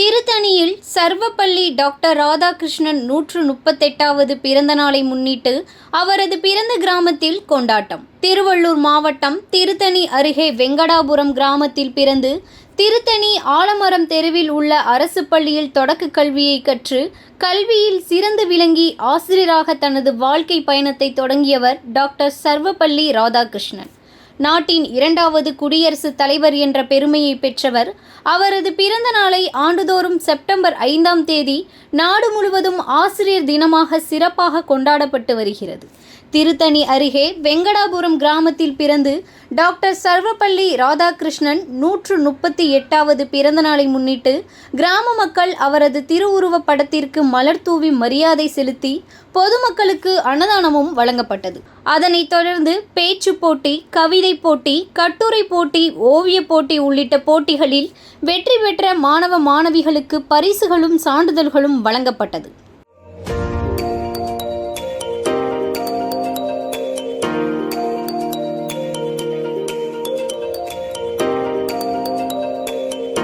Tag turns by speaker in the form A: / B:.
A: திருத்தணியில் சர்வப்பள்ளி டாக்டர் ராதாகிருஷ்ணன் 138வது பிறந்த நாளை முன்னிட்டு அவரது பிறந்த கிராமத்தில் கொண்டாட்டம். திருவள்ளூர் மாவட்டம் திருத்தணி அருகே வெங்கடாபுரம் கிராமத்தில் பிறந்து திருத்தணி ஆலமரம் தெருவில் உள்ள அரசு பள்ளியில் தொடக்க கல்வியை கற்று கல்வியில் சிறந்து விளங்கி ஆசிரியராக தனது வாழ்க்கை பயணத்தை தொடங்கியவர் டாக்டர் சர்வப்பள்ளி ராதாகிருஷ்ணன். நாட்டின் 2வது குடியரசுத் தலைவர் என்ற பெருமையை பெற்றவர். அவரது பிறந்த நாளை ஆண்டுதோறும் செப்டம்பர் 5ஆம் தேதி நாடு முழுவதும் ஆசிரியர் தினமாக சிறப்பாக கொண்டாடப்பட்டு வருகிறது. திருத்தணி அருகே வெங்கடாபுரம் கிராமத்தில் பிறந்து டாக்டர் சர்வப்பள்ளி ராதாகிருஷ்ணன் 138வது பிறந்த நாளை முன்னிட்டு கிராம மக்கள் அவரது திருவுருவப் படத்திற்கு மலர் தூவி மரியாதை செலுத்தி பொதுமக்களுக்கு அன்னதானமும் வழங்கப்பட்டது. அதனைத் தொடர்ந்து பேச்சு போட்டி, கவிதை போட்டி, கட்டுரை போட்டி, ஓவிய போட்டி உள்ளிட்ட போட்டிகளில் வெற்றி பெற்ற மாணவ மாணவிகளுக்கு பரிசுகளும் சான்றிதழ்களும் வழங்கப்பட்டது.